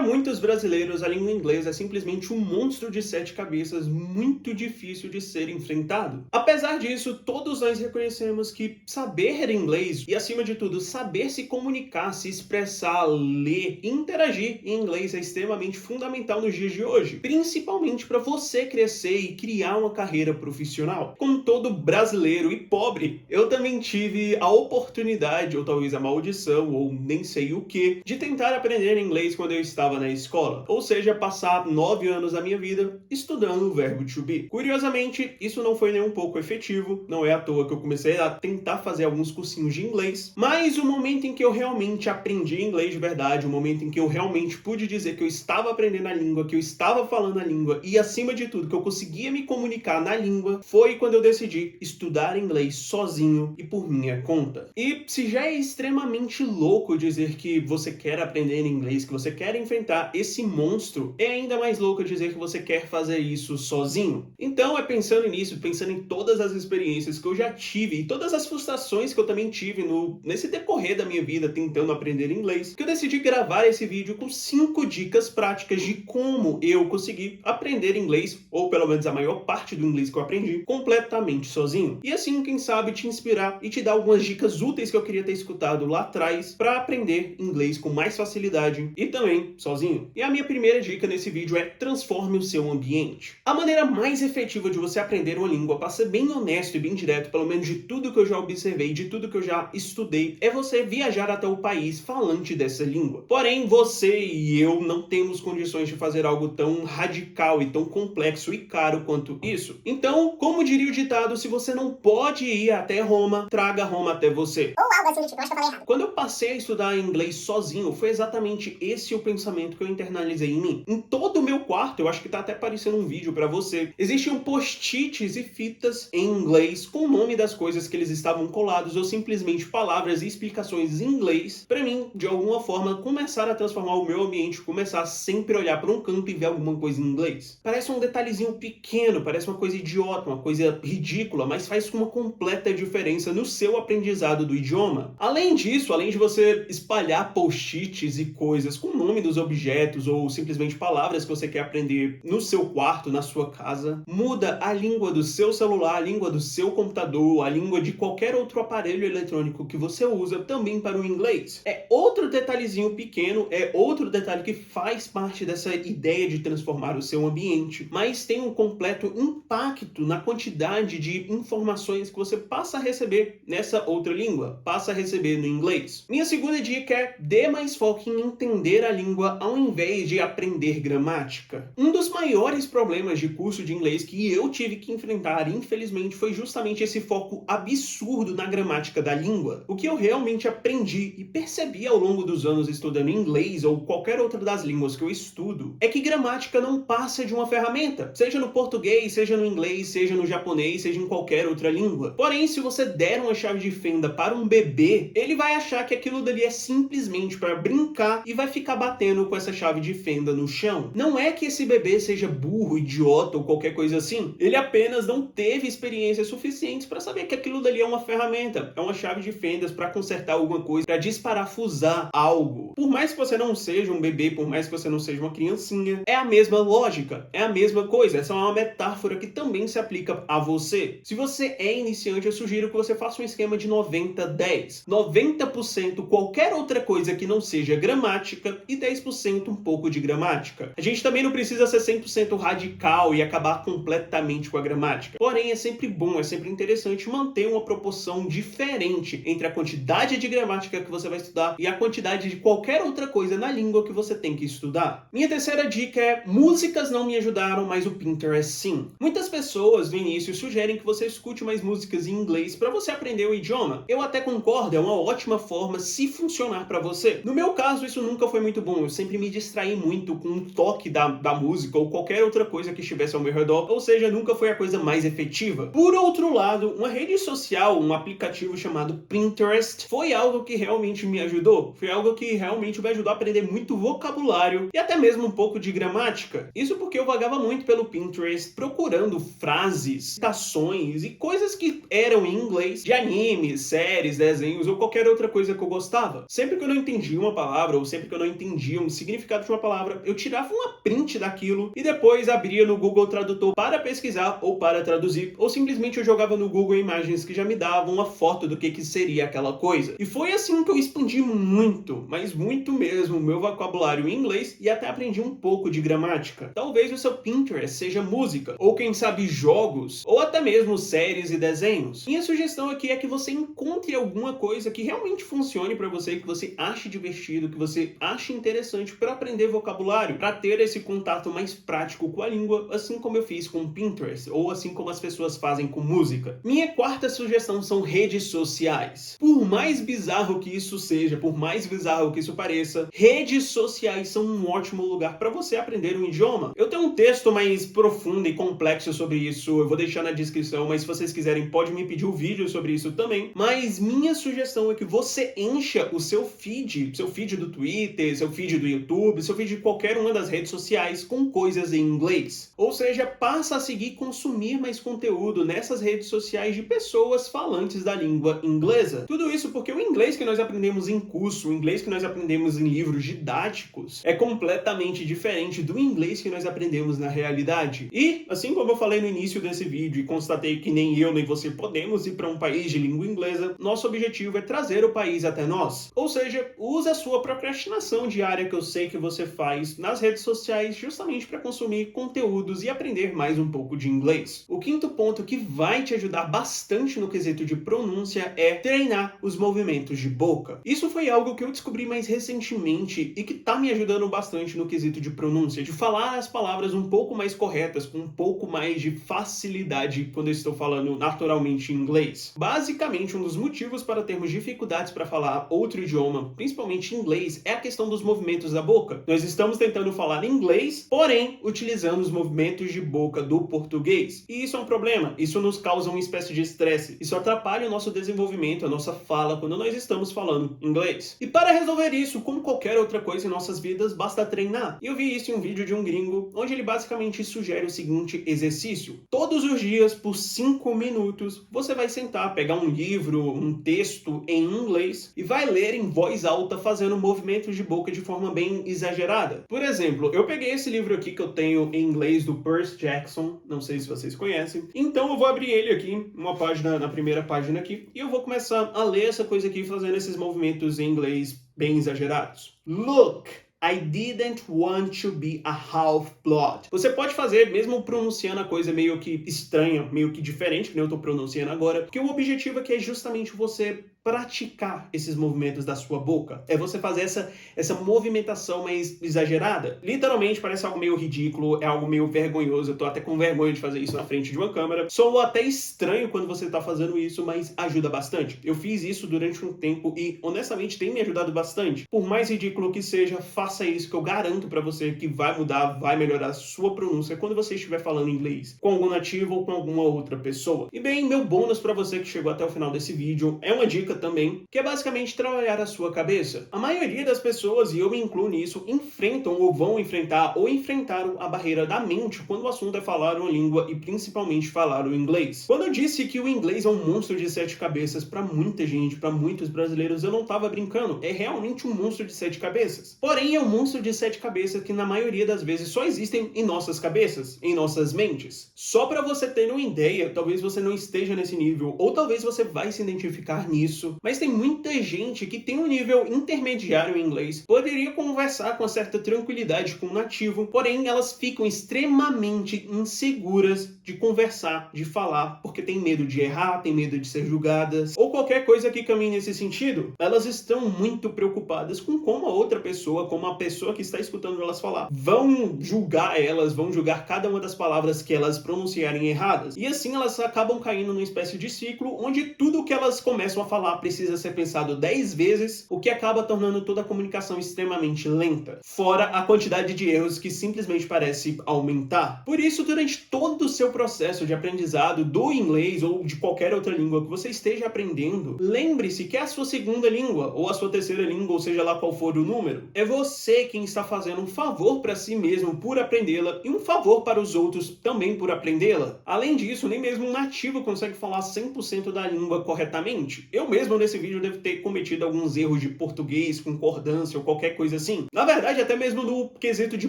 muitos brasileiros, a língua inglesa é simplesmente um monstro de 7 cabeças muito difícil de ser enfrentado. Apesar disso, todos nós reconhecemos que saber inglês e, acima de tudo, saber se comunicar, se expressar, ler e interagir em inglês é extremamente fundamental nos dias de hoje, principalmente para você crescer e criar uma carreira profissional. Como todo brasileiro e pobre, eu também tive a oportunidade, ou talvez a maldição, ou nem sei o que, de tentar aprender inglês quando eu estava na escola, ou seja, passar 9 anos da minha vida estudando o verbo to be. Curiosamente, isso não foi nem um pouco efetivo, não é à toa que eu comecei a tentar fazer alguns cursinhos de inglês, mas o momento em que eu realmente aprendi inglês de verdade, o momento em que eu realmente pude dizer que eu estava aprendendo a língua, que eu estava falando a língua e, acima de tudo, que eu conseguia me comunicar na língua, foi quando eu decidi estudar inglês sozinho e por minha conta. E se já é extremamente louco dizer que você quer aprender inglês, que você quer enfrentar esse monstro, é ainda mais louco dizer que você quer fazer isso sozinho. Então é pensando nisso, pensando em todas as experiências que eu já tive e todas as frustrações que eu também tive nesse decorrer da minha vida tentando aprender inglês, que eu decidi gravar esse vídeo com 5 dicas práticas de como eu consegui aprender inglês, ou pelo menos a maior parte do inglês que eu aprendi, completamente sozinho. E assim, quem sabe, te inspirar e te dar algumas dicas úteis que eu queria ter escutado lá atrás para aprender inglês com mais facilidade e também sozinho. E a minha primeira dica nesse vídeo é: transforme o seu ambiente. A maneira mais efetiva de você aprender uma língua, para ser bem honesto e bem direto, pelo menos de tudo que eu já observei, de tudo que eu já estudei, é você viajar até o país falante dessa língua. Porém, você e eu não temos condições de fazer algo tão radical e tão complexo e caro quanto isso. Então, como diria o ditado, se você não pode ir até Roma, traga Roma até você. Ou algo assim do tipo, eu acho que eu falei errado. Quando eu passei a estudar inglês sozinho, foi exatamente esse o pensamento que eu internalizei em mim. Em todo o meu quarto, eu acho que tá até aparecendo um vídeo pra você, existiam post-its e fitas em inglês com o nome das coisas que eles estavam colados, ou simplesmente palavras e explicações em inglês, pra mim, de alguma forma, começar a transformar o meu ambiente, começar a sempre olhar pra um canto e ver alguma coisa em inglês. Parece um detalhezinho pequeno, parece uma coisa idiota, uma coisa ridícula, mas faz uma completa diferença no seu aprendizado do idioma. Além disso, além de você espalhar post-its e coisas com o nome dos objetos ou simplesmente palavras que você quer aprender no seu quarto, na sua casa, muda a língua do seu celular, a língua do seu computador, a língua de qualquer outro aparelho eletrônico que você usa também para o inglês. É outro detalhezinho pequeno, é outro detalhe que faz parte dessa ideia de transformar o seu ambiente, mas tem um completo impacto na quantidade de informações que você passa a receber nessa outra língua, passa a receber no inglês. Minha segunda dica é: dê mais foco em entender a língua ao invés de aprender gramática. Um dos maiores problemas de curso de inglês que eu tive que enfrentar, infelizmente, foi justamente esse foco absurdo na gramática da língua. O que eu realmente aprendi e percebi ao longo dos anos estudando inglês ou qualquer outra das línguas que eu estudo é que gramática não passa de uma ferramenta, seja no português, seja no inglês, seja no japonês, seja em qualquer outra língua. Porém, se você der uma chave de fenda para um bebê, ele vai achar que aquilo dali é simplesmente para brincar e vai ficar batendo com essa chave de fenda no chão. Não é que esse bebê seja burro, idiota ou qualquer coisa assim. Ele apenas não teve experiências suficientes para saber que aquilo dali é uma ferramenta, é uma chave de fendas para consertar alguma coisa, para desparafusar algo. Por mais que você não seja um bebê, por mais que você não seja uma criancinha, é a mesma lógica, é a mesma coisa. Essa é uma metáfora que também se aplica a você. Se você é iniciante, eu sugiro que você faça um esquema de 90-10. 90% qualquer outra coisa que não seja gramática e 10% um pouco de gramática. A gente também não precisa ser 100% radical e acabar completamente com a gramática. Porém, é sempre bom, é sempre interessante manter uma proporção diferente entre a quantidade de gramática que você vai estudar e a quantidade de qualquer outra coisa na língua que você tem que estudar. Minha terceira dica é: músicas não me ajudaram, mas o Pinterest sim. Muitas pessoas no início sugerem que você escute mais músicas em inglês para você aprender o idioma. Eu até concordo, é uma ótima forma se funcionar para você. No meu caso, isso nunca foi muito bom. Eu sempre me distraí muito com o toque da música ou qualquer outra coisa que estivesse ao meu redor, ou seja, nunca foi a coisa mais efetiva. Por outro lado, uma rede social, um aplicativo chamado Pinterest, foi algo que realmente me ajudou. Foi algo que realmente me ajudou a aprender muito vocabulário e até mesmo um pouco de gramática. Isso porque eu vagava muito pelo Pinterest procurando frases, citações e coisas que eram em inglês de animes, séries, desenhos ou qualquer outra coisa que eu gostava. Sempre que eu não entendia uma palavra ou sempre que eu não entendia um significado de uma palavra, eu tirava uma print daquilo e depois abria no Google Tradutor para pesquisar ou para traduzir, ou simplesmente eu jogava no Google Imagens que já me davam uma foto do que seria aquela coisa. E foi assim que eu expandi muito, mas muito mesmo, o meu vocabulário em inglês e até aprendi um pouco de gramática. Talvez o seu Pinterest seja música, ou quem sabe jogos, ou até mesmo séries e desenhos. Minha sugestão aqui é que você encontre alguma coisa que realmente funcione para você, que você ache divertido, que você ache interessante para aprender vocabulário, para ter esse contato mais prático com a língua, assim como eu fiz com o Pinterest, ou assim como as pessoas fazem com música. Minha quarta sugestão são redes sociais. Por mais bizarro que isso seja, por mais bizarro que isso pareça, redes sociais são um ótimo lugar para você aprender um idioma. Eu tenho um texto mais profundo e complexo sobre isso, eu vou deixar na descrição, mas se vocês quiserem pode me pedir um vídeo sobre isso também. Mas minha sugestão é que você encha o seu feed do Twitter, seu feed do YouTube, seu feed de qualquer uma das redes sociais com coisas em inglês. Ou seja, passa a seguir e consumir mais conteúdo nessas redes sociais de pessoas falantes da língua inglesa. Tudo isso porque o inglês que nós aprendemos em curso, o inglês que nós aprendemos em livros didáticos, é completamente diferente do inglês que nós aprendemos na realidade. E, assim como eu falei no início desse vídeo e constatei que nem eu nem você podemos ir para um país de língua inglesa, nosso objetivo é trazer o país até nós. Ou seja, use a sua procrastinação diária que eu sei que você faz nas redes sociais justamente para consumir conteúdos e aprender mais um pouco de inglês. O quinto ponto que vai te ajudar bastante no quesito de pronúncia é treinar os movimentos de boca. Isso foi algo que eu descobri mais recentemente e que tá me ajudando bastante no quesito de pronúncia, de falar as palavras um pouco mais corretas, com um pouco mais de facilidade quando eu estou falando naturalmente em inglês. Basicamente, um dos motivos para termos dificuldades para falar outro idioma, principalmente inglês, é a questão dos movimentos da boca. Nós estamos tentando falar inglês, porém utilizando os movimentos de boca do português. E isso é um problema, isso nos causa uma espécie de estresse, isso atrapalha o nosso desenvolvimento, a nossa fala quando nós estamos falando inglês. E para resolver isso, como qualquer outra coisa em nossas vidas, basta treinar. E eu vi isso em um vídeo de um gringo, onde ele basicamente sugere o seguinte exercício: todos os dias, por 5 minutos, você vai sentar, pegar um livro, um texto em inglês e vai ler em voz alta, fazendo movimentos de boca de forma bem exagerada. Por exemplo, eu peguei esse livro aqui que eu tenho em inglês do Percy Jackson, não sei se vocês conhecem, então eu vou abrir ele aqui, uma página, na primeira página aqui, e eu vou começar a ler essa coisa aqui, fazendo esses movimentos em inglês bem exagerados. Look! I didn't want to be a half-blood. Você pode fazer mesmo pronunciando a coisa meio que estranha, meio que diferente, que nem eu tô pronunciando agora, porque o objetivo aqui é justamente você praticar esses movimentos da sua boca. É você fazer essa movimentação mais exagerada. Literalmente parece algo meio ridículo, é algo meio vergonhoso. Eu tô até com vergonha de fazer isso na frente de uma câmera. Soa até estranho quando você tá fazendo isso, mas ajuda bastante. Eu fiz isso durante um tempo e, honestamente, tem me ajudado bastante. Por mais ridículo que seja, faça isso, que eu garanto pra você que vai mudar, vai melhorar a sua pronúncia quando você estiver falando inglês com algum nativo ou com alguma outra pessoa. E bem, meu bônus pra você que chegou até o final desse vídeo é uma dica também, que é basicamente trabalhar a sua cabeça. A maioria das pessoas, e eu me incluo nisso, enfrentam ou vão enfrentar ou enfrentaram a barreira da mente quando o assunto é falar uma língua e principalmente falar o inglês. Quando eu disse que o inglês é um monstro de 7 cabeças para muita gente, para muitos brasileiros, eu não estava brincando. É realmente um monstro de 7 cabeças. Porém, é um monstro de 7 cabeças que na maioria das vezes só existem em nossas cabeças, em nossas mentes. Só para você ter uma ideia, talvez você não esteja nesse nível, ou talvez você vai se identificar nisso, mas tem muita gente que tem um nível intermediário em inglês, poderia conversar com certa tranquilidade com um nativo, porém elas ficam extremamente inseguras de conversar, de falar, porque tem medo de errar, tem medo de ser julgadas, ou qualquer coisa que caminhe nesse sentido. Elas estão muito preocupadas com como a outra pessoa, como a pessoa que está escutando elas falar, vão julgar elas, vão julgar cada uma das palavras que elas pronunciarem erradas. E assim elas acabam caindo numa espécie de ciclo onde tudo que elas começam a falar precisa ser pensado 10 vezes, o que acaba tornando toda a comunicação extremamente lenta. Fora a quantidade de erros que simplesmente parece aumentar. Por isso, durante todo o seu processo de aprendizado do inglês ou de qualquer outra língua que você esteja aprendendo, lembre-se que é a sua segunda língua, ou a sua terceira língua, ou seja lá qual for o número. É você quem está fazendo um favor para si mesmo por aprendê-la e um favor para os outros também por aprendê-la. Além disso, nem mesmo um nativo consegue falar 100% da língua corretamente. Eu mesmo mesmo nesse vídeo devo ter cometido alguns erros de português, concordância ou qualquer coisa assim. Na verdade, até mesmo no quesito de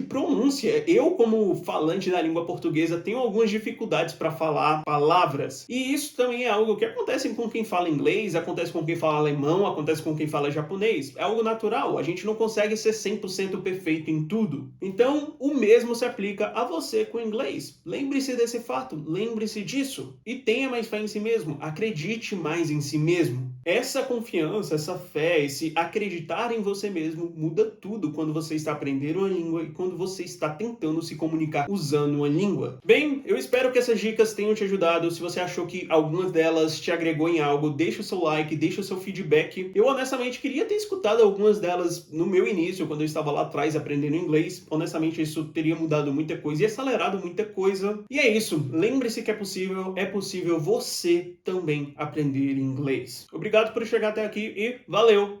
pronúncia, eu como falante da língua portuguesa tenho algumas dificuldades para falar palavras. E isso também é algo que acontece com quem fala inglês, acontece com quem fala alemão, acontece com quem fala japonês. É algo natural, a gente não consegue ser 100% perfeito em tudo. Então, o mesmo se aplica a você com o inglês. Lembre-se desse fato, lembre-se disso. E tenha mais fé em si mesmo, acredite mais em si mesmo. Essa confiança, essa fé, esse acreditar em você mesmo muda tudo quando você está aprendendo uma língua e quando você está tentando se comunicar usando uma língua. Bem, eu espero que essas dicas tenham te ajudado. Se você achou que algumas delas te agregou em algo, deixa o seu like, deixa o seu feedback. Eu honestamente queria ter escutado algumas delas no meu início, quando eu estava lá atrás aprendendo inglês. Honestamente, isso teria mudado muita coisa e acelerado muita coisa. E é isso. Lembre-se que é possível você também aprender inglês. Obrigado por chegar até aqui e valeu!